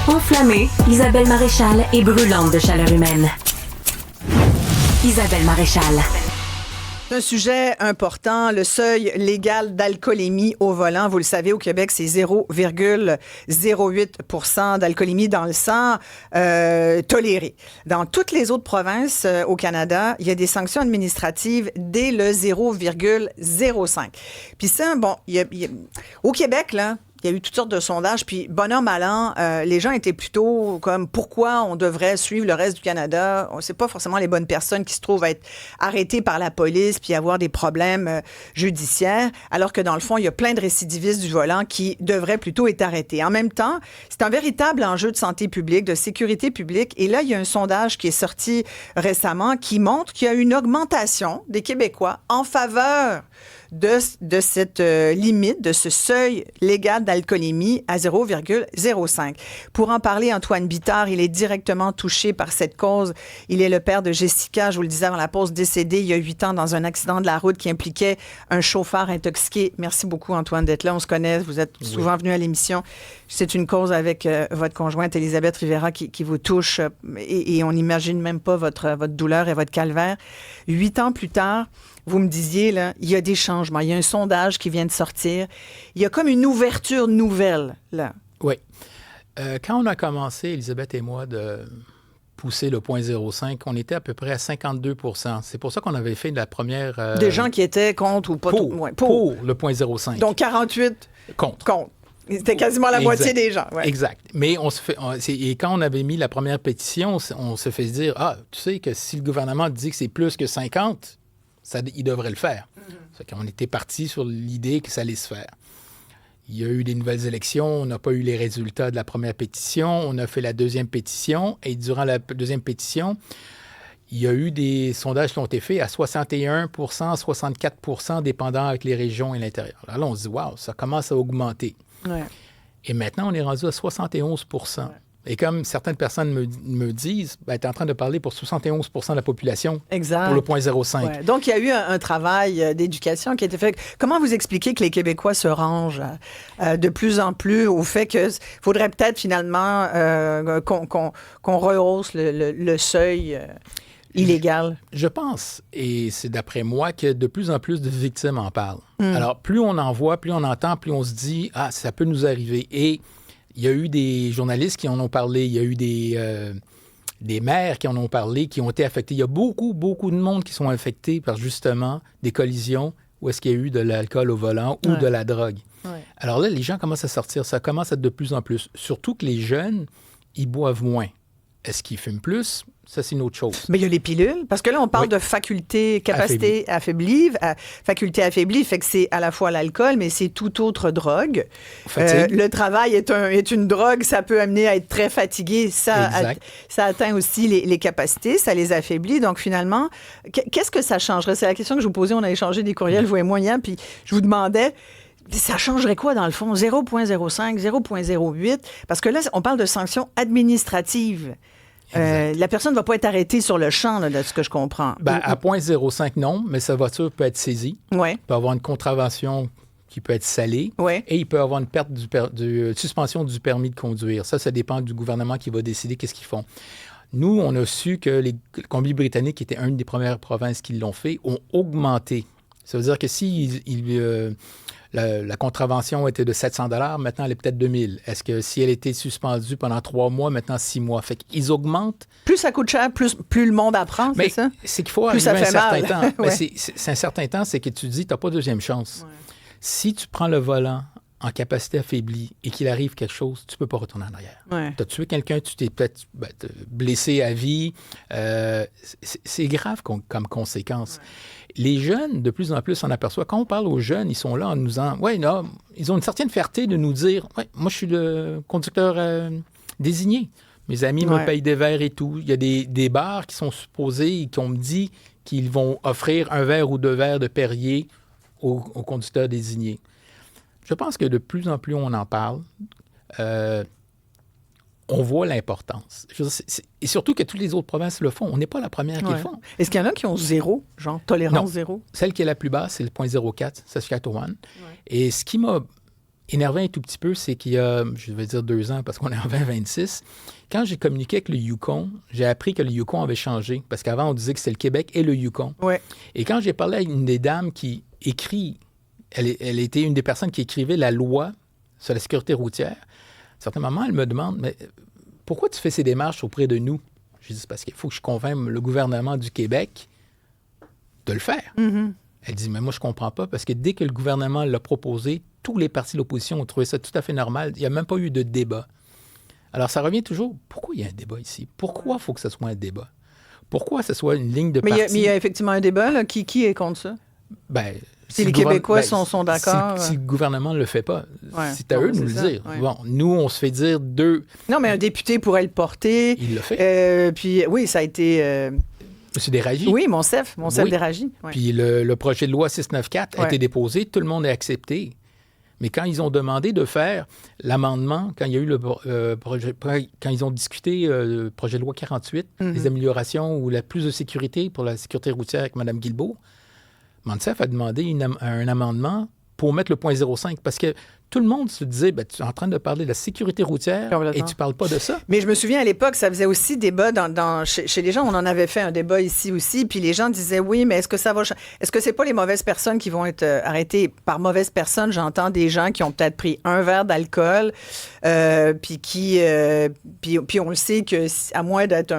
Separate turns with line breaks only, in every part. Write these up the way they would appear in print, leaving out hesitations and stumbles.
Enflammée, Isabelle Maréchal est brûlante de chaleur humaine. Isabelle Maréchal.
Un sujet important, le seuil légal d'alcoolémie au volant. Vous le savez, au Québec, c'est 0,08 % d'alcoolémie dans le sang toléré. Dans toutes les autres provinces au Canada, il y a des sanctions administratives dès le 0,05. Puis ça, bon, au Québec, là, il y a eu toutes sortes de sondages, puis bon an, mal an, les gens étaient plutôt comme pourquoi on devrait suivre le reste du Canada. C'est pas forcément les bonnes personnes qui se trouvent à être arrêtées par la police puis avoir des problèmes judiciaires, alors que dans le fond, il y a plein de récidivistes du volant qui devraient plutôt être arrêtés. En même temps, c'est un véritable enjeu de santé publique, de sécurité publique. Et là, il y a un sondage qui est sorti récemment qui montre qu'il y a une augmentation des Québécois en faveur de cette limite, de ce seuil légal d'alcoolémie à 0,05. Pour en parler, Antoine Bittard, il est directement touché par cette cause. Il est le père de Jessica, je vous le disais avant la pause, décédée il y a 8 ans dans un accident de la route qui impliquait un chauffeur intoxiqué. Merci beaucoup, Antoine, d'être là. On se connaît, vous êtes souvent venu à l'émission. C'est une cause avec votre conjointe, Elisabeth Rivera, qui vous touche et on n'imagine même pas votre douleur et votre calvaire. 8 ans plus tard, vous me disiez, là, il y a des changements. Il y a un sondage qui vient de sortir. Il y a comme une ouverture nouvelle, là.
Oui. Quand on a commencé, Elisabeth et moi, de pousser le 0,05, on était à peu près à 52 %. C'est pour ça qu'on avait fait la première...
Des gens qui étaient contre ou pas...
Pour le 0,05.
Donc 48 contre. C'était quasiment la moitié des gens. Ouais.
Exact. Mais et quand on avait mis la première pétition, on se fait dire, tu sais que si le gouvernement dit que c'est plus que 50... il devrait le faire. On était parti sur l'idée que ça allait se faire. Il y a eu des nouvelles élections, on n'a pas eu les résultats de la première pétition, on a fait la deuxième pétition, et durant la deuxième pétition, il y a eu des sondages qui ont été faits à 61 64 dépendant avec les régions et l'intérieur. Là, on se dit, wow, ça commence à augmenter. Ouais. Et maintenant, on est rendu à 71 %. Ouais. Et comme certaines personnes me disent, tu es en train de parler pour 71 % de la population
exact.
Pour le 0,05.
Ouais. Donc, il y a eu un travail d'éducation qui a été fait. Comment vous expliquez que les Québécois se rangent de plus en plus au fait qu'il faudrait peut-être finalement qu'on rehausse le seuil illégal?
Je pense, et c'est d'après moi, que de plus en plus de victimes en parlent. Alors, plus on en voit, plus on entend, plus on se dit, ça peut nous arriver. Et il y a eu des journalistes qui en ont parlé, il y a eu des maires qui en ont parlé, qui ont été affectés. Il y a beaucoup, beaucoup de monde qui sont affectés par justement des collisions où est-ce qu'il y a eu de l'alcool au volant ou de la drogue. Ouais. Alors là, les gens commencent à sortir, ça commence à être de plus en plus. Surtout que les jeunes, ils boivent moins. Est-ce qu'ils fument plus? Ça, c'est une autre chose.
Mais il y a les pilules, parce que là, on parle de capacité affaiblie. Faculté affaiblie, fait que c'est à la fois l'alcool, mais c'est toute autre drogue. Le travail est une drogue, ça peut amener à être très fatigué. Ça atteint aussi les capacités, ça les affaiblit. Donc, finalement, qu'est-ce que ça changerait? C'est la question que je vous posais. On a échangé des courriels, vous et moi, hier, puis je vous demandais... Ça changerait quoi, dans le fond? 0,05, 0,08? Parce que là, on parle de sanctions administratives. La personne ne va pas être arrêtée sur le champ, là, de ce que je comprends.
À 0,05, non, mais sa voiture peut être saisie.
Ouais.
Il peut avoir une contravention qui peut être salée.
Ouais.
Et il peut avoir une perte suspension du permis de conduire. Ça dépend du gouvernement qui va décider qu'est-ce qu'ils font. Nous, on a su que les Colombie-Britannique, qui était une des premières provinces qui l'ont fait, ont augmenté. Ça veut dire que si la contravention était de 700 $, maintenant elle est peut-être 2000. Est-ce que si elle était suspendue pendant 3 mois, maintenant 6 mois? Fait qu'ils augmentent.
Plus ça coûte cher, plus le monde apprend, c'est ça?
C'est qu'il faut arriver à un certain temps. Ouais. C'est un certain temps, c'est que tu dis, tu n'as pas deuxième chance. Ouais. Si tu prends le volant en capacité affaiblie et qu'il arrive quelque chose, tu ne peux pas retourner en arrière. Ouais. Tu as tué quelqu'un, tu t'es peut-être blessé à vie. C'est grave comme conséquence. Ouais. Les jeunes, de plus en plus, s'en aperçoivent. Quand on parle aux jeunes, ils sont là en nous disant, ils ont une certaine fierté de nous dire, moi, je suis le conducteur désigné. Mes amis me payent des verres et tout. Il y a des bars qui sont supposés et qu'on me dit qu'ils vont offrir 1 verre ou 2 verres de Perrier aux conducteurs désignés. Je pense que de plus en plus on en parle. On voit l'importance. Et surtout que toutes les autres provinces le font. On n'est pas la première qui le font.
Est-ce qu'il y en a qui ont zéro, genre tolérance zéro?
Celle qui est la plus basse, c'est le 0,04, Saskatchewan. Ouais. Et ce qui m'a énervé un tout petit peu, c'est qu'il y a, je vais dire 2 ans, parce qu'on est en 2026, quand j'ai communiqué avec le Yukon, j'ai appris que le Yukon avait changé, parce qu'avant, on disait que c'était le Québec et le Yukon.
Ouais.
Et quand j'ai parlé à une des dames qui écrit, elle était une des personnes qui écrivait la loi sur la sécurité routière, à un certain moment, elle me demande, mais pourquoi tu fais ces démarches auprès de nous? Je dis, c'est parce qu'il faut que je convainque le gouvernement du Québec de le faire.
Mm-hmm.
Elle dit, mais moi, je ne comprends pas, parce que dès que le gouvernement l'a proposé, tous les partis de l'opposition ont trouvé ça tout à fait normal. Il n'y a même pas eu de débat. Alors, ça revient toujours, pourquoi il y a un débat ici? Pourquoi il faut que ce soit un débat? Pourquoi ce soit une ligne de parti?
Mais il y a effectivement un débat, là. Qui est contre ça?
Ben,
si les Québécois sont d'accord.
Si le gouvernement ne le fait pas,
ouais,
c'est à eux de nous le dire. Ouais. Bon, nous, on se fait dire
Non, mais un député pourrait le porter.
Il le fait.
Puis, oui, ça a été...
M. Déragi.
Oui, Monsef Déragi. Ouais.
Puis le projet de loi 694 a été déposé, tout le monde a accepté. Mais quand ils ont demandé de faire l'amendement, quand il y a eu quand ils ont discuté le projet de loi 48, les améliorations ou la plus de sécurité pour la sécurité routière avec Mme Guilbeault, Monsef a demandé un amendement pour mettre le 0.05 parce que tout le monde se disait, ben, tu es en train de parler de la sécurité routière et tu ne parles pas de ça.
Mais je me souviens à l'époque, ça faisait aussi débat chez les gens. On en avait fait un débat ici aussi. Puis les gens disaient, oui, mais est-ce que ça va est-ce que c'est pas les mauvaises personnes qui vont être arrêtées? Par mauvaises personnes, j'entends des gens qui ont peut-être pris un verre d'alcool, puis on le sait que à moins d'être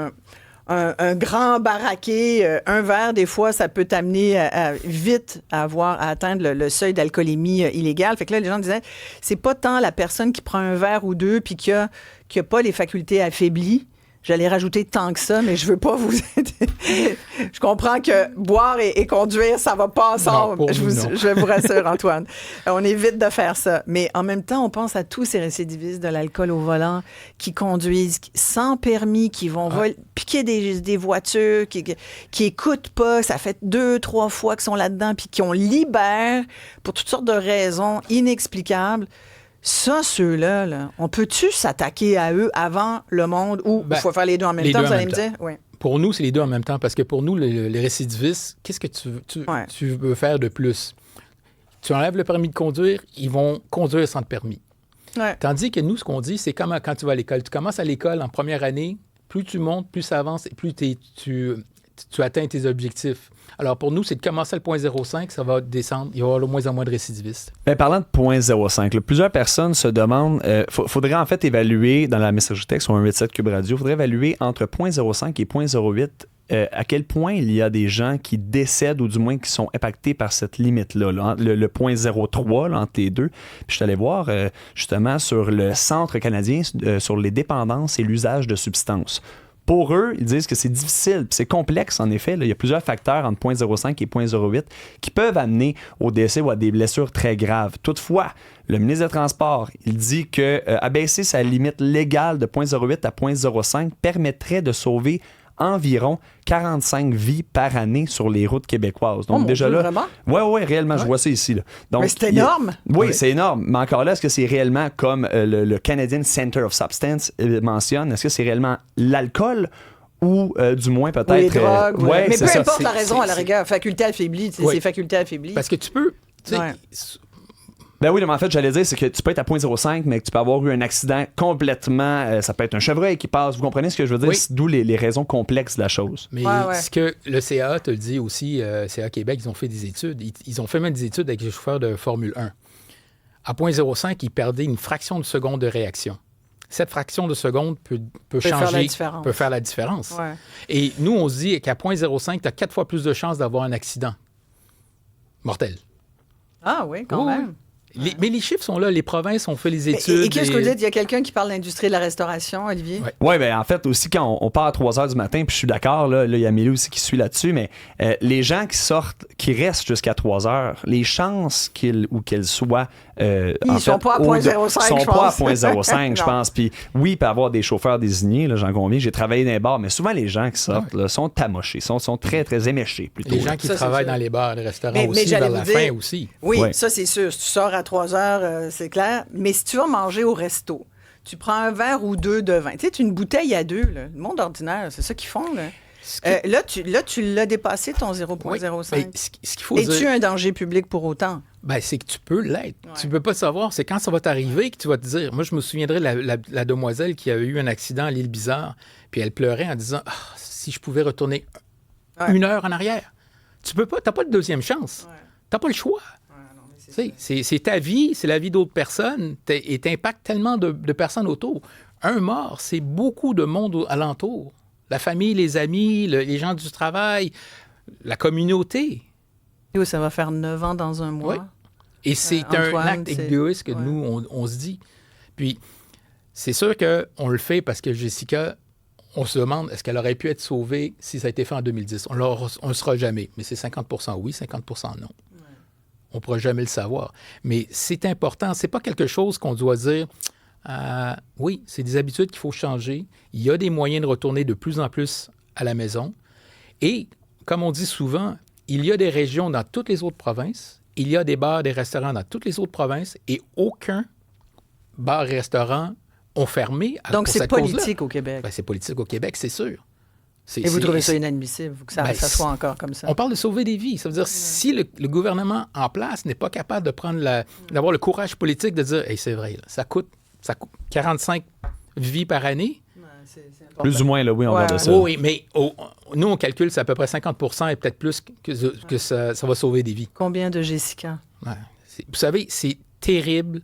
un grand baraqué, un verre, des fois, ça peut t'amener vite à atteindre le seuil d'alcoolémie illégale. Fait que là, les gens disaient, c'est pas tant la personne qui prend un verre ou deux puis qui a pas les facultés affaiblies. J'allais rajouter tant que ça, mais je veux pas vous aider. Je comprends que boire et conduire, ça va pas ensemble. Je vous rassure, Antoine. On évite de faire ça. Mais en même temps, on pense à tous ces récidivistes de l'alcool au volant qui conduisent sans permis, qui vont piquer des voitures, qui écoutent pas. Ça fait 2-3 fois qu'ils sont là-dedans puis qu'on libère pour toutes sortes de raisons inexplicables. Ça, ceux-là, là, on peut-tu s'attaquer à eux avant le monde ou il faut faire les deux en même temps, vous allez me dire? Oui.
Pour nous, c'est les deux en même temps parce que pour nous, les récidivistes, qu'est-ce que tu veux faire de plus? Tu enlèves le permis de conduire, ils vont conduire sans le permis.
Ouais.
Tandis que nous, ce qu'on dit, c'est comme quand tu vas à l'école. Tu commences à l'école en première année, plus tu montes, plus ça avance et plus tu atteins tes objectifs. Alors, pour nous, c'est de commencer le 0.05, ça va descendre, il y aura de moins en moins de récidivistes.
Bien, parlant de 0.05, plusieurs personnes se demandent, faudrait en fait évaluer, dans la messagerie texte ou un 187 Cube Radio, il faudrait évaluer entre 0.05 et 0.08 à quel point il y a des gens qui décèdent ou du moins qui sont impactés par cette limite-là, là, le 0.03 là, entre les deux. Puis je suis allé voir justement sur le Centre canadien sur les dépendances et l'usage de substances. Pour eux, ils disent que c'est difficile, c'est complexe en effet. Là. Il y a plusieurs facteurs entre 0.05 et 0.08 qui peuvent amener au décès ou à des blessures très graves. Toutefois, le ministre des Transports, il dit que abaisser sa limite légale de 0.08 à 0.05 permettrait de sauver environ 45 vies par année sur les routes québécoises. Donc déjà là,
vraiment?
Oui, réellement, je vois ça ici. Là. Donc,
mais c'est énorme.
Oui, c'est énorme. Mais encore là, est-ce que c'est réellement comme le Canadian Center of Substance mentionne, est-ce que c'est réellement l'alcool ou du moins peut-être...
Ou les drogues.
Ouais,
mais peu
ça.
importe la raison, à la rigueur. Faculté affaiblie, c'est faculté affaiblie.
Parce que tu peux...
Ben oui, mais en fait, j'allais dire, c'est que tu peux être à 0.05, mais que tu peux avoir eu un accident complètement... ça peut être un chevreuil qui passe. Vous comprenez ce que je veux dire?
Oui.
C'est d'où les raisons complexes de la chose.
Mais ce que le CA te le dit aussi, CA Québec, ils ont fait des études. Ils ont fait même des études avec les chauffeurs de Formule 1. À 0.05, ils perdaient une fraction de seconde de réaction. Cette fraction de seconde peut changer, peut faire la différence.
Ouais.
Et nous, on se dit qu'à 0.05, tu as 4 fois plus de chances d'avoir un accident mortel.
Ah oui, quand même.
Mais les chiffres sont là. Les provinces ont fait les études.
Et qu'est-ce que vous dites? Il y a quelqu'un qui parle de l'industrie de la restauration, Olivier?
Oui, bien en fait, aussi, quand on part à 3 heures du matin, puis je suis d'accord, là, il y a Amélie aussi qui suit là-dessus, mais les gens qui restent jusqu'à 3 heures, les chances qu'ils soient...
ils ne sont pas à 0.05, je pense.
Ils ne sont pas à 0.05, je pense. Puis oui, il peut y avoir des chauffeurs désignés, là, j'en conviens. J'ai travaillé dans les bars, mais souvent, les gens qui sortent là, sont amochés, sont très, très éméchés, plutôt.
Les gens qui travaillent dans les bars, les restaurants aussi, vers la fin aussi.
Oui, ça, c'est sûr. Si tu sors à 3 heures, c'est clair. Mais si tu vas manger au resto, tu prends un verre ou deux de vin. Tu sais, une bouteille à deux, là, le monde ordinaire, c'est ça qu'ils font, là. Là, tu l'as dépassé, ton 0,05.
Oui, ce qu'il faut
Es-tu
dire...
un danger public pour autant?
Ben, c'est que tu peux l'être.
Ouais.
Tu ne peux pas savoir. C'est quand ça va t'arriver que tu vas te dire... Moi, je me souviendrai de la demoiselle qui avait eu un accident à l'île Bizarre, puis elle pleurait en disant si je pouvais retourner 1 heure en arrière. Tu peux pas. Tu n'as pas de deuxième chance.
Ouais.
Tu n'as pas le choix. C'est ta vie, c'est la vie d'autres personnes, et t'impactes tellement de personnes autour. Un mort, c'est beaucoup de monde alentour. La famille, les amis, les gens du travail, la communauté.
Et ça va faire 9 ans dans un mois.
Oui. Et c'est un acte égoïste que nous, on se dit. Puis, c'est sûr qu'on le fait parce que Jessica, on se demande est-ce qu'elle aurait pu être sauvée si ça a été fait en 2010. On ne le saura jamais, mais c'est 50% oui, 50% non. On ne pourra jamais le savoir. Mais c'est important. Ce n'est pas quelque chose qu'on doit dire oui, c'est des habitudes qu'il faut changer. Il y a des moyens de retourner de plus en plus à la maison. Et, comme on dit souvent, il y a des régions dans toutes les autres provinces, il y a des bars, des restaurants dans toutes les autres provinces, et aucun bar et restaurant ont fermé.
Donc, c'est politique au Québec.
Ben, c'est politique au Québec, c'est sûr.
Et vous trouvez ça inadmissible, que ça soit encore comme ça?
On parle de sauver des vies. Ça veut dire, si le gouvernement en place n'est pas capable d'avoir le courage politique de dire, hey, c'est vrai, là, ça coûte 45 vies par année.
C'est
plus ou moins, là, oui, on regarde ça.
Oui, mais nous, on calcule, c'est à peu près 50% et peut-être plus que ça va sauver des vies.
Combien de Jessica?
Ouais. Vous savez, c'est terrible.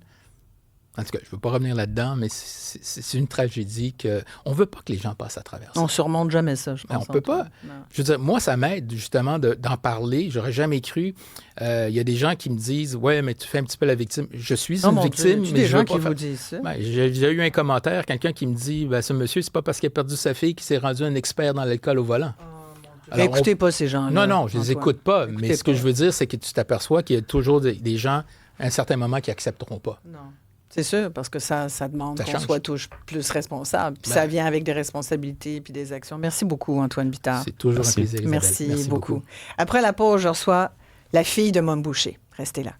En tout cas, je ne veux pas revenir là-dedans, mais c'est une tragédie qu'on ne veut pas que les gens passent à travers ça.
On ne surmonte jamais ça, je pense.
On ne peut pas. Non. Je veux dire, moi, ça m'aide justement d'en parler. J'aurais jamais cru. Il y a des gens qui me disent « Ouais, mais tu fais un petit peu la victime. » Je suis une victime, mais
des
je
gens
veux
qui vous disent ça.
Ben, j'ai eu un commentaire, quelqu'un qui me dit « Ce monsieur, c'est pas parce qu'il a perdu sa fille qu'il s'est rendu un expert dans l'alcool au volant. »
Alors, écoutez pas ces gens-là.
Non, je les écoute pas. Mais ce que je veux dire, c'est que tu t'aperçois qu'il y a toujours des gens, à un certain moment, qui accepteront pas.
Non. C'est sûr, parce que ça demande qu'on soit tous plus responsables. Puis ça vient avec des responsabilités puis des actions. Merci beaucoup, Antoine Bittard.
C'est toujours un plaisir, Isabelle.
Merci beaucoup. Après la pause, je reçois la fille de Mom Boucher. Restez là.